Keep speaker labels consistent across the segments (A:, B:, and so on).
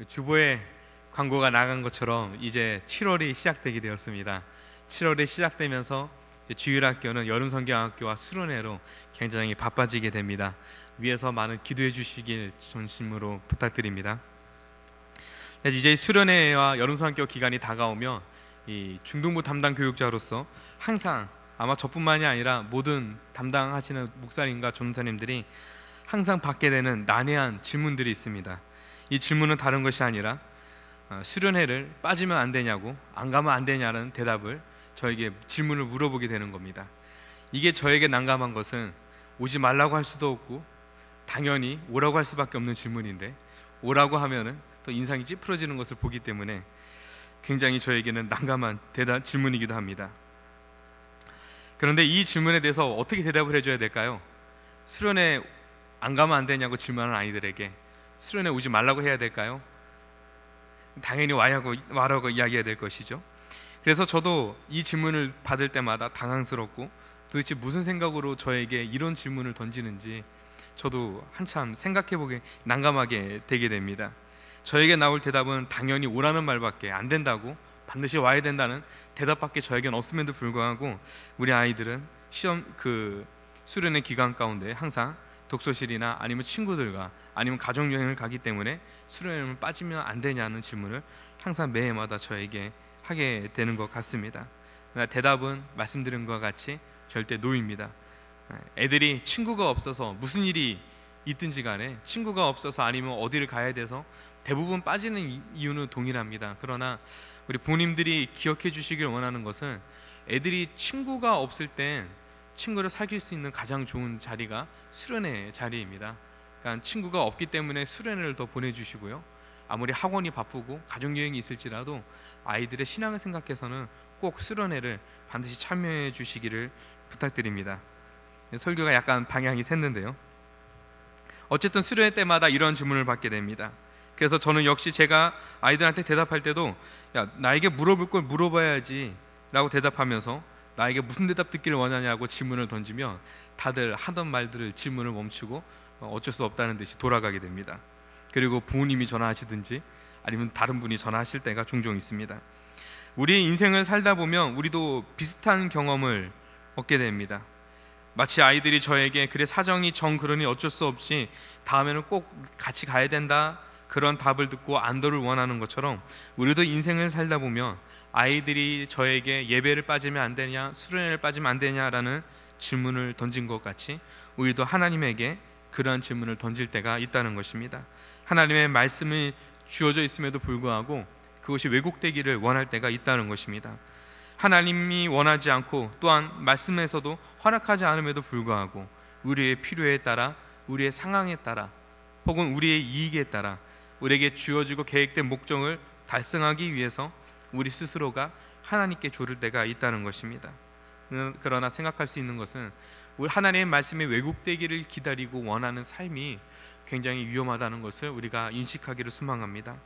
A: 주보에 광고가 나간 것처럼 이제 7월이 시작되게 되었습니다. 7월이 시작되면서 이제 주일학교는 여름성경학교와 수련회로 굉장히 바빠지게 됩니다. 위에서 많은 기도해 주시길 전심으로 부탁드립니다. 이제 수련회와 여름성경학교 기간이 다가오면 이 중등부 담당 교육자로서 항상 아마 저뿐만이 아니라 모든 담당하시는 목사님과 전사님들이 항상 받게 되는 난해한 질문들이 있습니다. 이 질문은 다른 것이 아니라 수련회를 빠지면 안 되냐고, 안 가면 안 되냐는 대답을 저에게 질문을 물어보게 되는 겁니다. 이게 저에게 난감한 것은 오지 말라고 할 수도 없고 당연히 오라고 할 수밖에 없는 질문인데, 오라고 하면은 또 인상이 찌푸러지는 것을 보기 때문에 굉장히 저에게는 난감한 질문이기도 합니다. 그런데 이 질문에 대해서 어떻게 대답을 해줘야 될까요? 수련회 안 가면 안 되냐고 질문하는 아이들에게 수련회 오지 말라고 해야 될까요? 당연히 와라고 이야기해야 될 것이죠. 그래서 저도 이 질문을 받을 때마다 당황스럽고 도대체 무슨 생각으로 저에게 이런 질문을 던지는지 저도 한참 생각해보게 난감하게 되게 됩니다. 저에게 나올 대답은 당연히 오라는 말밖에 안 된다고, 반드시 와야 된다는 대답밖에 저에겐 없음에도 불구하고 우리 아이들은 수련회 기간 가운데 항상 독서실이나 아니면 친구들과 아니면 가족여행을 가기 때문에 수련회를 빠지면 안 되냐는 질문을 항상 매해마다 저에게 하게 되는 것 같습니다. 대답은 말씀드린 것과 같이 절대 노입니다. 애들이 친구가 없어서 무슨 일이 있든지 간에 친구가 없어서 아니면 어디를 가야 돼서 대부분 빠지는 이유는 동일합니다. 그러나 우리 부모님들이 기억해 주시길 원하는 것은 애들이 친구가 없을 땐 친구를 사귈 수 있는 가장 좋은 자리가 수련회 자리입니다. 그러니까 친구가 없기 때문에 수련회를 더 보내주시고요, 아무리 학원이 바쁘고 가족여행이 있을지라도 아이들의 신앙을 생각해서는 꼭 수련회를 반드시 참여해 주시기를 부탁드립니다. 설교가 약간 방향이 샜는데요, 어쨌든 수련회 때마다 이런 질문을 받게 됩니다. 그래서 저는 역시 제가 아이들한테 대답할 때도 야, 나에게 물어볼 걸 물어봐야지 라고 대답하면서 나에게 무슨 대답 듣기를 원하냐고 질문을 던지면 다들 하던 말들을 질문을 멈추고 어쩔 수 없다는 듯이 돌아가게 됩니다. 그리고 부모님이 전화하시든지 아니면 다른 분이 전화하실 때가 종종 있습니다. 우리의 인생을 살다 보면 우리도 비슷한 경험을 얻게 됩니다. 마치 아이들이 저에게 그래 사정이 그러니 어쩔 수 없이 다음에는 꼭 같이 가야 된다 그런 답을 듣고 안도를 원하는 것처럼 우리도 인생을 살다 보면 아이들이 저에게 예배를 빠지면 안 되냐, 수련회를 빠지면 안 되냐라는 질문을 던진 것 같이 우리도 하나님에게 그러한 질문을 던질 때가 있다는 것입니다. 하나님의 말씀이 주어져 있음에도 불구하고 그것이 왜곡되기를 원할 때가 있다는 것입니다. 하나님이 원하지 않고 또한 말씀에서도 허락하지 않음에도 불구하고 우리의 필요에 따라, 우리의 상황에 따라 혹은 우리의 이익에 따라 우리에게 주어지고 계획된 목적을 달성하기 위해서 우리 스스로가 하나님께 조를 때가 있다는 것입니다. 그러나 생각할 수 있는 것은 우리 하나님의 말씀이 왜곡되기를 기다리고 원하는 삶이 굉장히 위험하다는 것을 우리가 인식하기를 소망합니다.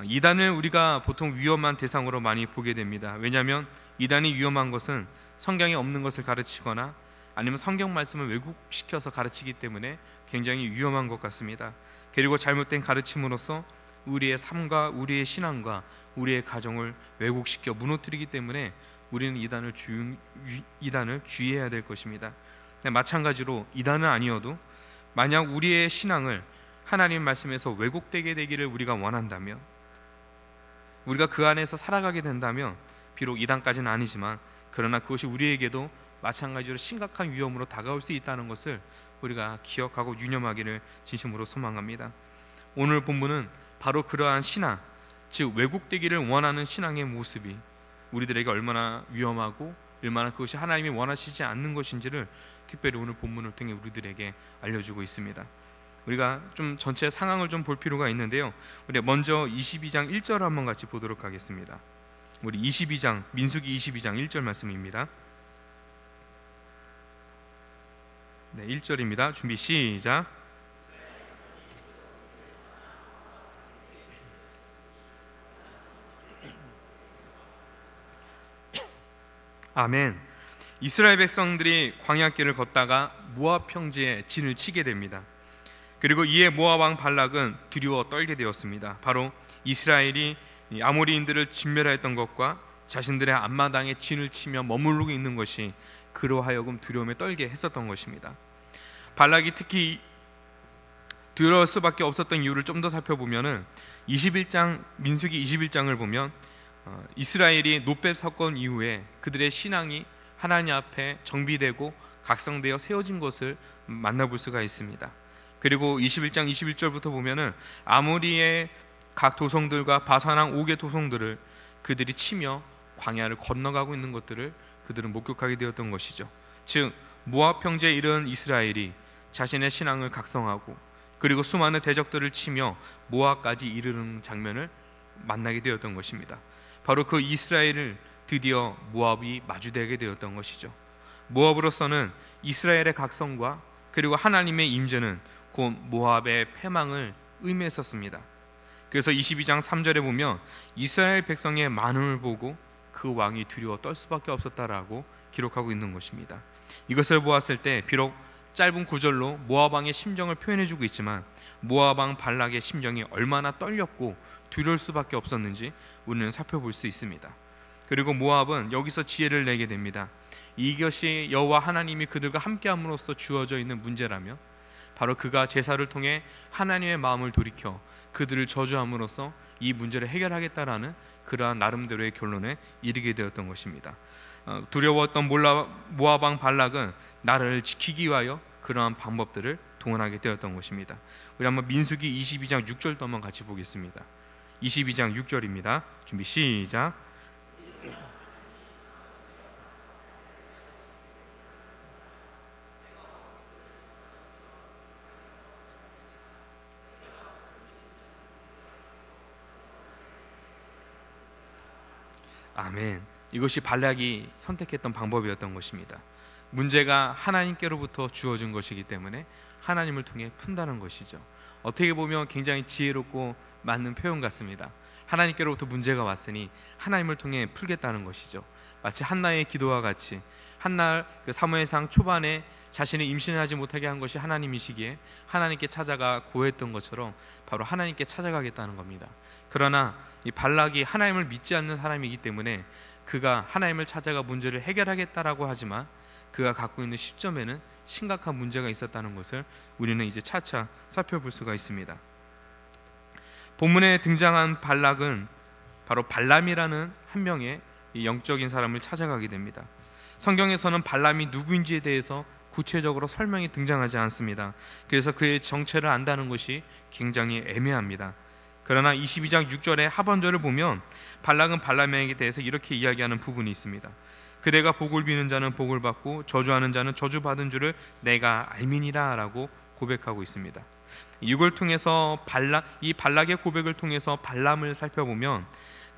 A: 이단을 우리가 보통 위험한 대상으로 많이 보게 됩니다. 왜냐하면 이단이 위험한 것은 성경에 없는 것을 가르치거나 아니면 성경 말씀을 왜곡시켜서 가르치기 때문에 굉장히 위험한 것 같습니다. 그리고 잘못된 가르침으로써 우리의 삶과 우리의 신앙과 우리의 가정을 왜곡시켜 무너뜨리기 때문에 우리는 이단을 주의해야 될 것입니다. 마찬가지로 이단은 아니어도 만약 우리의 신앙을 하나님 말씀에서 왜곡되게 되기를 우리가 원한다면, 우리가 그 안에서 살아가게 된다면 비록 이단까지는 아니지만 그러나 그것이 우리에게도 마찬가지로 심각한 위험으로 다가올 수 있다는 것을 우리가 기억하고 유념하기를 진심으로 소망합니다. 오늘 본문은 바로 그러한 신앙, 즉 왜곡되기를 원하는 신앙의 모습이 우리들에게 얼마나 위험하고 얼마나 그것이 하나님이 원하시지 않는 것인지를 특별히 오늘 본문을 통해 우리들에게 알려주고 있습니다. 우리가 좀 전체 상황을 좀 볼 필요가 있는데요, 우리 먼저 22장 1절을 한번 같이 보도록 하겠습니다. 우리 민수기 22장 1절 말씀입니다. 네, 1절입니다. 준비 시작. 아멘. 이스라엘 백성들이 광야길을 걷다가 모압 평지에 진을 치게 됩니다. 그리고 이에 모압 왕 발락은 두려워 떨게 되었습니다. 바로 이스라엘이 아모리인들을 진멸하였던 것과 자신들의 앞마당에 진을 치며 머무르고 있는 것이 그로 하여금 두려움에 떨게 했었던 것입니다. 발락이 특히 두려울 수밖에 없었던 이유를 좀 더 살펴보면은 21장 민수기 21장을 보면 이스라엘이 놋뱀 사건 이후에 그들의 신앙이 하나님 앞에 정비되고 각성되어 세워진 것을 만나볼 수가 있습니다. 그리고 21장 21절부터 보면은 아모리의 각 도성들과 바산왕 5개 도성들을 그들이 치며 광야를 건너가고 있는 것들을 그들은 목격하게 되었던 것이죠. 즉 모압 평지에 이른 이스라엘이 자신의 신앙을 각성하고 그리고 수많은 대적들을 치며 모압까지 이르는 장면을 만나게 되었던 것입니다. 바로 그 이스라엘을 드디어 모압이 마주대게 되었던 것이죠. 모압으로서는 이스라엘의 각성과 그리고 하나님의 임재는 곧 모압의 패망을 의미했었습니다. 그래서 22장 3절에 보면 이스라엘 백성의 많음을 보고 그 왕이 두려워 떨 수밖에 없었다라고 기록하고 있는 것입니다. 이것을 보았을 때 비록 짧은 구절로 모압 왕의 심정을 표현해주고 있지만 모압 왕 발락의 심정이 얼마나 떨렸고 두려울 수밖에 없었는지 우리는 살펴볼 수 있습니다. 그리고 모압은 여기서 지혜를 내게 됩니다. 이것이 여호와 하나님이 그들과 함께함으로써 주어져 있는 문제라며 바로 그가 제사를 통해 하나님의 마음을 돌이켜 그들을 저주함으로써 이 문제를 해결하겠다라는 그러한 나름대로의 결론에 이르게 되었던 것입니다. 두려웠던 모압 왕 발락은 나라를 지키기 위하여 그러한 방법들을 동원하게 되었던 것입니다. 우리 한번 민수기 22장 6절도 한번 같이 보겠습니다. 22장 6절입니다. 준비 시작. 아멘. 이것이 발락이 선택했던 방법이었던 것입니다. 문제가 하나님께로부터 주어진 것이기 때문에 하나님을 통해 푼다는 것이죠. 어떻게 보면 굉장히 지혜롭고 맞는 표현 같습니다. 하나님께로부터 문제가 왔으니 하나님을 통해 풀겠다는 것이죠. 마치 한나의 기도와 같이 한날 그 사무엘상 초반에 자신이 임신하지 못하게 한 것이 하나님이시기에 하나님께 찾아가 고했던 것처럼 바로 하나님께 찾아가겠다는 겁니다. 그러나 이 발락이 하나님을 믿지 않는 사람이기 때문에 그가 하나님을 찾아가 문제를 해결하겠다라고 하지만 그가 갖고 있는 시점에는 심각한 문제가 있었다는 것을 우리는 이제 차차 살펴볼 수가 있습니다. 본문에 등장한 발락은 바로 발람이라는 한 명의 영적인 사람을 찾아가게 됩니다. 성경에서는 발람이 누구인지에 대해서 구체적으로 설명이 등장하지 않습니다. 그래서 그의 정체를 안다는 것이 굉장히 애매합니다. 그러나 22장 6절의 하반절을 보면 발락은 발람에게 대해서 이렇게 이야기하는 부분이 있습니다. 그대가 복을 비는 자는 복을 받고 저주하는 자는 저주받은 줄을 내가 알미니라 라고 고백하고 있습니다. 이걸 통해서 이 발락의 고백을 통해서 발람을 살펴보면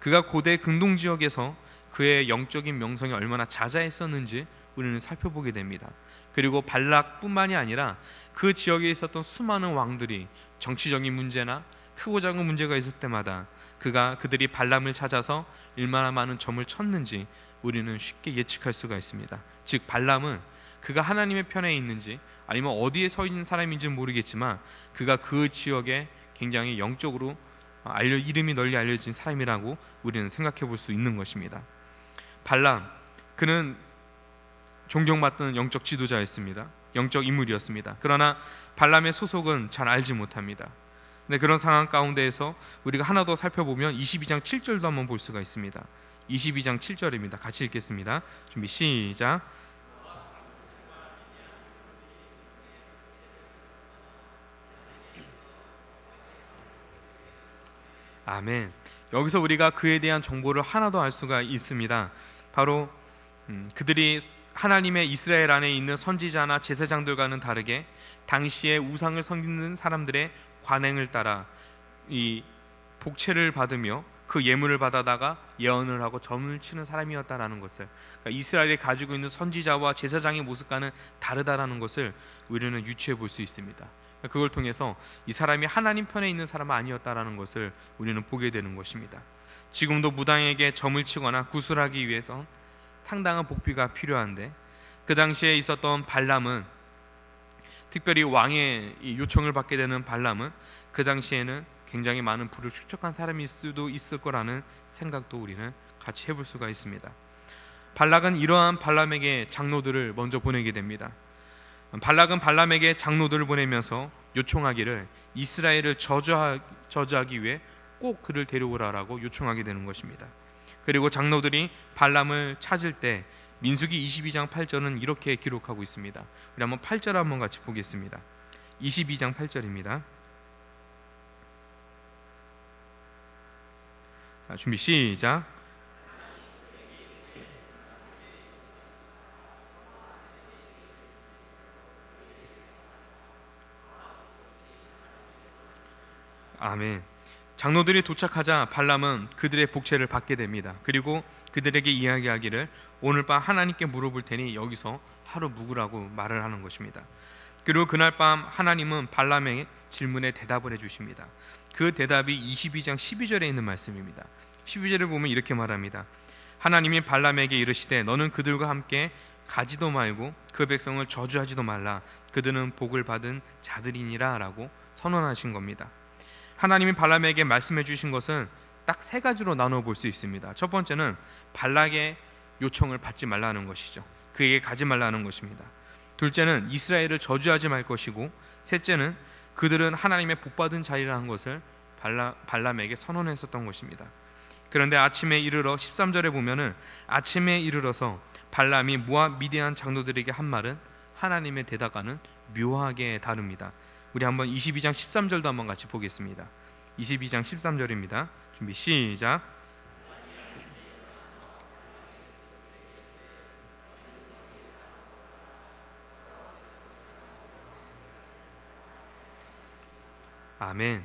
A: 그가 고대 근동 지역에서 그의 영적인 명성이 얼마나 자자했었는지 우리는 살펴보게 됩니다. 그리고 발락뿐만이 아니라 그 지역에 있었던 수많은 왕들이 정치적인 문제나 크고 작은 문제가 있을 때마다 그들이 발람을 찾아서 얼마나 많은 점을 쳤는지 우리는 쉽게 예측할 수가 있습니다. 즉 발람은 그가 하나님의 편에 있는지 아니면 어디에 서 있는 사람인지는 모르겠지만 그가 그 지역에 굉장히 영적으로 이름이 널리 알려진 사람이라고 우리는 생각해 볼 수 있는 것입니다. 발람, 그는 존경받던 영적 지도자였습니다. 영적 인물이었습니다. 그러나 발람의 소속은 잘 알지 못합니다. 네, 그런 상황 가운데에서 우리가 하나 더 살펴보면 22장 7절도 한번 볼 수가 있습니다. 22장 7절입니다. 같이 읽겠습니다. 준비 시작. 아멘. 여기서 우리가 그에 대한 정보를 하나 더 알 수가 있습니다. 바로 그들이 하나님의 이스라엘 안에 있는 선지자나 제사장들과는 다르게 당시에 우상을 섬기는 사람들의 관행을 따라 이 복채를 받으며 그 예물을 받아다가 예언을 하고 점을 치는 사람이었다라는 것을, 그러니까 이스라엘이 가지고 있는 선지자와 제사장의 모습과는 다르다라는 것을 우리는 유추해 볼 수 있습니다. 그걸 통해서 이 사람이 하나님 편에 있는 사람은 아니었다라는 것을 우리는 보게 되는 것입니다. 지금도 무당에게 점을 치거나 구술하기 위해서 상당한 복비가 필요한데 그 당시에 있었던 발람은 특별히 왕의 이 요청을 받게 되는 발람은 그 당시에는 굉장히 많은 부를 축적한 사람일 수도 있을 거라는 생각도 우리는 같이 해볼 수가 있습니다. 발락은 이러한 발람에게 장로들을 먼저 보내게 됩니다. 발락은 발람에게 장로들을 보내면서 요청하기를 이스라엘을 저주하기 위해 꼭 그를 데려오라라고 요청하게 되는 것입니다. 그리고 장로들이 발람을 찾을 때 민수기 22장 8절은 이렇게 기록하고 있습니다. 우리 한번 8절 한번 같이 보겠습니다. 22장 8절입니다. 자, 준비 시작. 아멘. 장로들이 도착하자 발람은 그들의 복채를 받게 됩니다. 그리고 그들에게 이야기하기를 오늘 밤 하나님께 물어볼 테니 여기서 하루 묵으라고 말을 하는 것입니다. 그리고 그날 밤 하나님은 발람의 질문에 대답을 해주십니다. 그 대답이 22장 12절에 있는 말씀입니다. 12절을 보면 이렇게 말합니다. 하나님이 발람에게 이르시되 너는 그들과 함께 가지도 말고 그 백성을 저주하지도 말라. 그들은 복을 받은 자들이니라 라고 선언하신 겁니다. 하나님이 발람에게 말씀해 주신 것은 딱 세 가지로 나누어 볼 수 있습니다. 첫 번째는 발락의 요청을 받지 말라는 것이죠. 그에게 가지 말라는 것입니다. 둘째는 이스라엘을 저주하지 말 것이고, 셋째는 그들은 하나님의 복받은 자리라는 것을 발람에게 선언했었던 것입니다. 그런데 아침에 이르러 13절에 보면은 아침에 이르러서 발람이 모압 미디안 장로들에게 한 말은 하나님의 대답과는 묘하게 다릅니다. 우리 한번 22장 13절도 한번 같이 보겠습니다. 22장 13절입니다. 준비 시작. 아멘.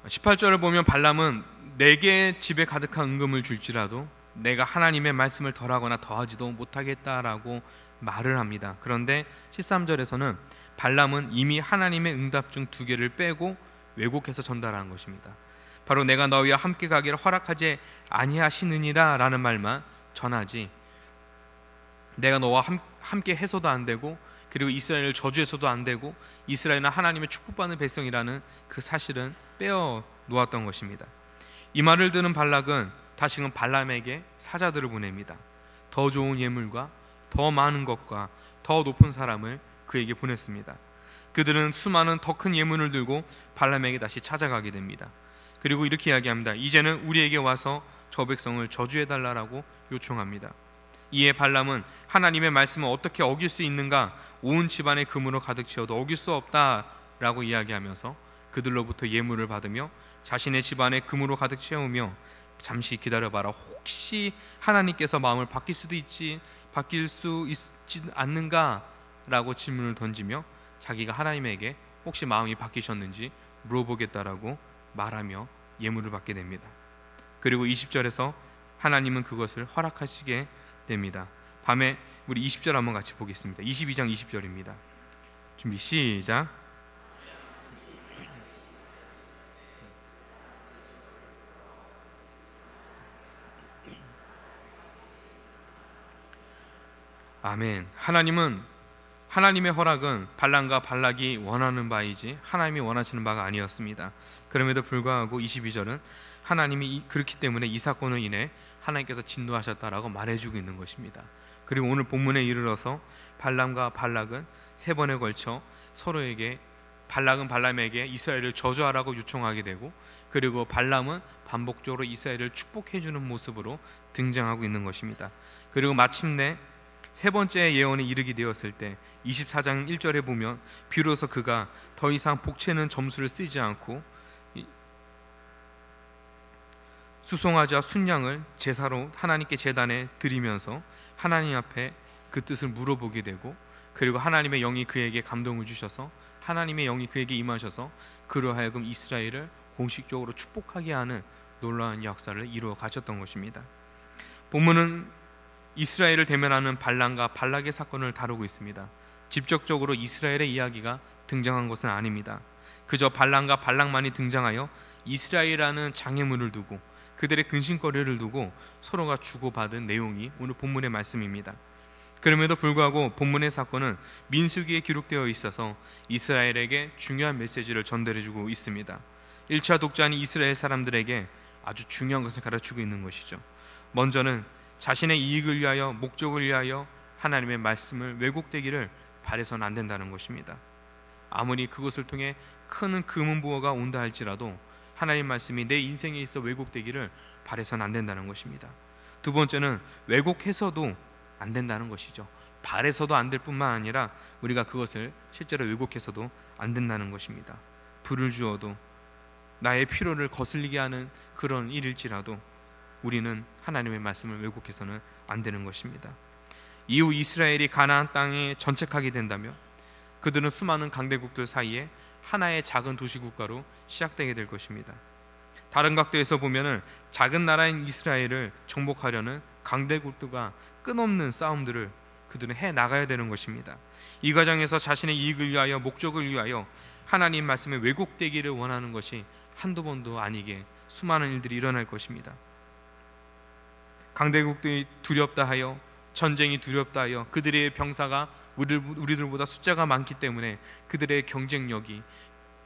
A: 18절을 보면 발람은 내게 집에 가득한 은금을 줄지라도 내가 하나님의 말씀을 덜하거나 더하지도 못하겠다라고 말을 합니다. 그런데 13절에서는 발람은 이미 하나님의 응답 중 2개를 빼고 왜곡해서 전달하는 것입니다. 바로 내가 너희와 함께 가기를 허락하지 아니하시느니라 라는 말만 전하지, 내가 너와 함께 해서도 안 되고, 그리고 이스라엘을 저주해서도 안 되고, 이스라엘은 하나님의 축복받는 백성이라는 그 사실은 빼어 놓았던 것입니다. 이 말을 들은 발락은 다시금 발람에게 사자들을 보냅니다. 더 좋은 예물과 더 많은 것과 더 높은 사람을 그에게 보냈습니다. 그들은 수많은 더 큰 예물을 들고 발람에게 다시 찾아가게 됩니다. 그리고 이렇게 이야기합니다. 이제는 우리에게 와서 저 백성을 저주해달라고 요청합니다. 이에 발람은 하나님의 말씀을 어떻게 어길 수 있는가, 온 집안에 금으로 가득 채워도 어길 수 없다라고 이야기하면서 그들로부터 예물을 받으며 자신의 집안에 금으로 가득 채우며 잠시 기다려봐라, 혹시 하나님께서 마음을 바뀔 수 있지 않는가 라고 질문을 던지며 자기가 하나님에게 혹시 마음이 바뀌셨는지 물어보겠다라고 말하며 예물을 받게 됩니다. 그리고 20절에서 하나님은 그것을 허락하시게 됩니다. 밤에 우리 20절 한번 같이 보겠습니다. 22장 20절입니다. 준비 시작. 아멘. 하나님의 허락은 발람과 발락이 원하는 바이지 하나님이 원하시는 바가 아니었습니다. 그럼에도 불구하고 22절은 하나님이 그렇기 때문에 이 사건으로 인해 하나님께서 진노하셨다라고 말해주고 있는 것입니다. 그리고 오늘 본문에 이르러서 발람과 발락은 3번에 걸쳐 서로에게, 발락은 발람에게 이스라엘을 저주하라고 요청하게 되고, 그리고 발람은 반복적으로 이스라엘을 축복해주는 모습으로 등장하고 있는 것입니다. 그리고 마침내 3번째 예언이 이르게 되었을 때 24장 1절에 보면 비로소 그가 더 이상 복채는 점수를 쓰지 않고 수송아지와 순양을 제사로 하나님께 제단에 드리면서 하나님 앞에 그 뜻을 물어보게 되고, 그리고 하나님의 영이 그에게 감동을 주셔서 하나님의 영이 그에게 임하셔서 그로 하여금 이스라엘을 공식적으로 축복하게 하는 놀라운 역사를 이루어 가셨던 것입니다. 본문은 이스라엘을 대면하는 발람과 발락의 사건을 다루고 있습니다. 직접적으로 이스라엘의 이야기가 등장한 것은 아닙니다. 그저 발람과 발락만이 등장하여 이스라엘이라는 장애물을 두고 그들의 근심거리를 두고 서로가 주고받은 내용이 오늘 본문의 말씀입니다. 그럼에도 불구하고 본문의 사건은 민수기에 기록되어 있어서 이스라엘에게 중요한 메시지를 전달해주고 있습니다. 1차 독자는 이스라엘 사람들에게 아주 중요한 것을 가르치고 있는 것이죠. 먼저는 자신의 이익을 위하여, 목적을 위하여 하나님의 말씀을 왜곡되기를 바라서는 안 된다는 것입니다. 아무리 그것을 통해 큰 금은부호가 온다 할지라도 하나님 말씀이 내 인생에 있어 왜곡되기를 바라서는 안 된다는 것입니다. 두 번째는 왜곡해서도 안 된다는 것이죠. 바라서도 안 될 뿐만 아니라 우리가 그것을 실제로 왜곡해서도 안 된다는 것입니다. 불을 주어도 나의 필요를 거슬리게 하는 그런 일일지라도 우리는 하나님의 말씀을 왜곡해서는 안 되는 것입니다. 이후 이스라엘이 가나안 땅에 정착하게 된다면 그들은 수많은 강대국들 사이에 하나의 작은 도시국가로 시작되게 될 것입니다. 다른 각도에서 보면 작은 나라인 이스라엘을 정복하려는 강대국들과 끝없는 싸움들을 그들은 해나가야 되는 것입니다. 이 과정에서 자신의 이익을 위하여, 목적을 위하여 하나님 말씀에 왜곡되기를 원하는 것이 한두 번도 아니게 수많은 일들이 일어날 것입니다. 강대국들이 두렵다 하여, 전쟁이 두렵다 하여, 그들의 병사가 우리들보다 숫자가 많기 때문에 그들의 경쟁력이,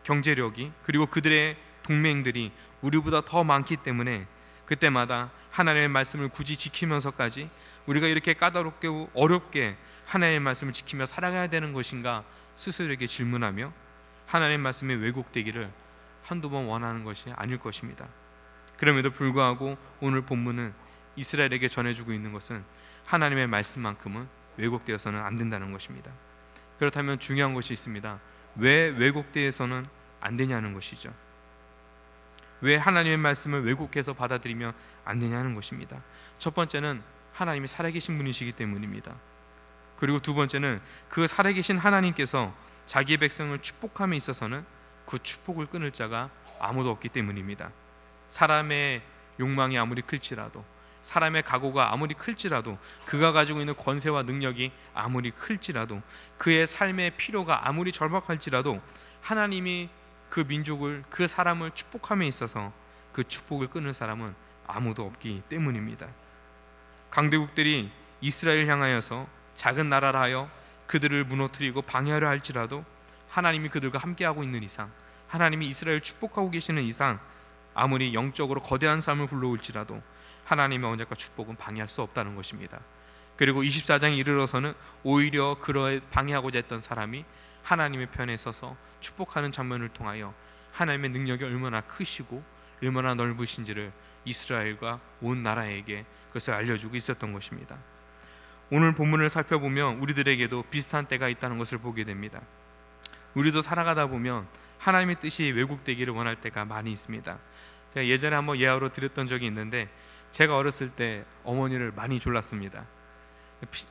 A: 경제력이, 그리고 그들의 동맹들이 우리보다 더 많기 때문에 그때마다 하나님의 말씀을 굳이 지키면서까지 우리가 이렇게 까다롭게 어렵게 하나님의 말씀을 지키며 살아가야 되는 것인가 스스로에게 질문하며 하나님의 말씀에 왜곡되기를 한두 번 원하는 것이 아닐 것입니다. 그럼에도 불구하고 오늘 본문은 이스라엘에게 전해주고 있는 것은 하나님의 말씀만큼은 왜곡되어서는 안 된다는 것입니다. 그렇다면 중요한 것이 있습니다. 왜 왜곡되어서는 안 되냐는 것이죠. 왜 하나님의 말씀을 왜곡해서 받아들이면 안 되냐는 것입니다. 첫 번째는 하나님이 살아계신 분이시기 때문입니다. 그리고 두 번째는 그 살아계신 하나님께서 자기의 백성을 축복함에 있어서는 그 축복을 끊을 자가 아무도 없기 때문입니다. 사람의 욕망이 아무리 클지라도, 사람의 각오가 아무리 클지라도, 그가 가지고 있는 권세와 능력이 아무리 클지라도, 그의 삶의 필요가 아무리 절박할지라도 하나님이 그 민족을, 그 사람을 축복함에 있어서 그 축복을 끊을 사람은 아무도 없기 때문입니다. 강대국들이 이스라엘 향하여서 작은 나라라 하여 그들을 무너뜨리고 방해하려 할지라도 하나님이 그들과 함께하고 있는 이상, 하나님이 이스라엘을 축복하고 계시는 이상, 아무리 영적으로 거대한 삶을 불러올지라도 하나님의 언약과 축복은 방해할 수 없다는 것입니다. 그리고 24장에 이르러서는 오히려 그러해 방해하고자 했던 사람이 하나님의 편에 서서 축복하는 장면을 통하여 하나님의 능력이 얼마나 크시고 얼마나 넓으신지를 이스라엘과 온 나라에게 그것을 알려주고 있었던 것입니다. 오늘 본문을 살펴보면 우리들에게도 비슷한 때가 있다는 것을 보게 됩니다. 우리도 살아가다 보면 하나님의 뜻이 왜곡되기를 원할 때가 많이 있습니다. 제가 예전에 한번 예화로 드렸던 적이 있는데, 제가 어렸을 때 어머니를 많이 졸랐습니다.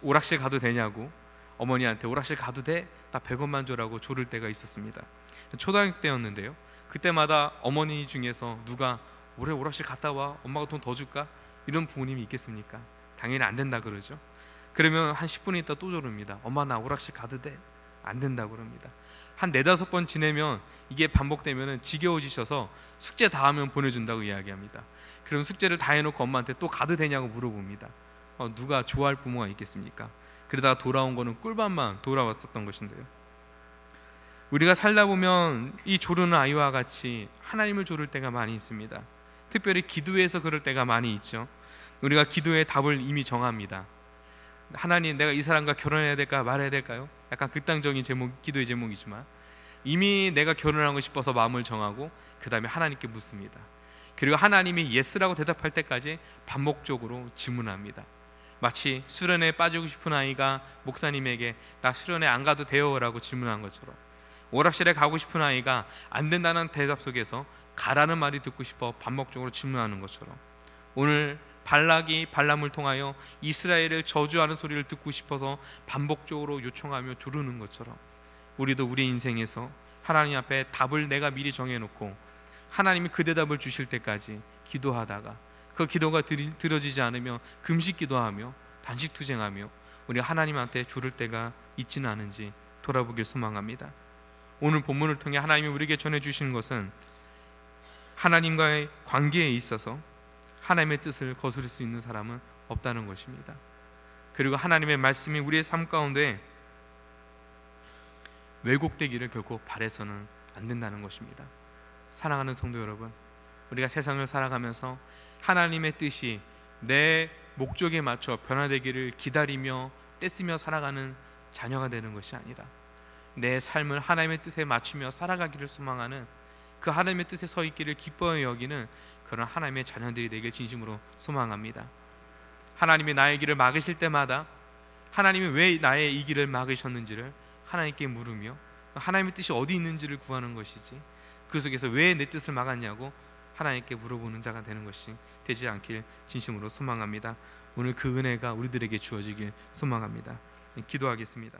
A: 오락실 가도 되냐고 어머니한테 오락실 가도 돼? 나 100원만 줘라고 조를 때가 있었습니다. 초등학교 때였는데요. 그때마다 어머니 중에서 누가 올해 오락실 갔다 와, 엄마가 돈 더 줄까? 이런 부모님이 있겠습니까? 당연히 안 된다 그러죠. 그러면 한 10분 있다 또 조릅니다. 엄마 나 오락실 가도 돼? 안 된다고 그럽니다. 한 4-5번 지내면 이게 반복되면 지겨워지셔서 숙제 다 하면 보내준다고 이야기합니다. 그럼 숙제를 다 해놓고 엄마한테 또 가도 되냐고 물어봅니다. 누가 좋아할 부모가 있겠습니까? 그러다가 돌아온 거는 꿀밤만 돌아왔었던 것인데요. 우리가 살다 보면 이 조르는 아이와 같이 하나님을 조를 때가 많이 있습니다. 특별히 기도에서 그럴 때가 많이 있죠. 우리가 기도의 답을 이미 정합니다. 하나님, 내가 이 사람과 결혼해야 될까 말아야 될까요? 약간 극단적인 기도의 제목이지만 이미 내가 결혼하고 싶어서 마음을 정하고 그 다음에 하나님께 묻습니다. 그리고 하나님이 예스라고 대답할 때까지 반복적으로 질문합니다. 마치 수련회에 빠지고 싶은 아이가 목사님에게 나 수련회 안 가도 돼요 라고 질문한 것처럼, 오락실에 가고 싶은 아이가 안 된다는 대답 속에서 가라는 말이 듣고 싶어 반복적으로 질문하는 것처럼, 오늘 발락이 발람을 통하여 이스라엘을 저주하는 소리를 듣고 싶어서 반복적으로 요청하며 조르는 것처럼, 우리도 우리 인생에서 하나님 앞에 답을 내가 미리 정해놓고 하나님이 그 대답을 주실 때까지 기도하다가 그 기도가 들어지지 않으며 금식 기도하며 단식 투쟁하며 우리 하나님한테 조를 때가 있지는 않은지 돌아보길 소망합니다. 오늘 본문을 통해 하나님이 우리에게 전해주시는 것은 하나님과의 관계에 있어서 하나님의 뜻을 거스를 수 있는 사람은 없다는 것입니다. 그리고 하나님의 말씀이 우리의 삶 가운데 왜곡되기를 결코 바라서는 안 된다는 것입니다. 사랑하는 성도 여러분, 우리가 세상을 살아가면서 하나님의 뜻이 내 목적에 맞춰 변화되기를 기다리며 떼쓰며 살아가는 자녀가 되는 것이 아니라 내 삶을 하나님의 뜻에 맞추며 살아가기를 소망하는, 그 하나님의 뜻에 서 있기를 기뻐해 여기는 그런 하나님의 자녀들이 되길 진심으로 소망합니다. 하나님이 나의 길을 막으실 때마다 하나님이 왜 나의 이 길을 막으셨는지를 하나님께 물으며 하나님의 뜻이 어디 있는지를 구하는 것이지, 그 속에서 왜 내 뜻을 막았냐고 하나님께 물어보는 자가 되는 것이 되지 않길 진심으로 소망합니다. 오늘 그 은혜가 우리들에게 주어지길 소망합니다. 기도하겠습니다.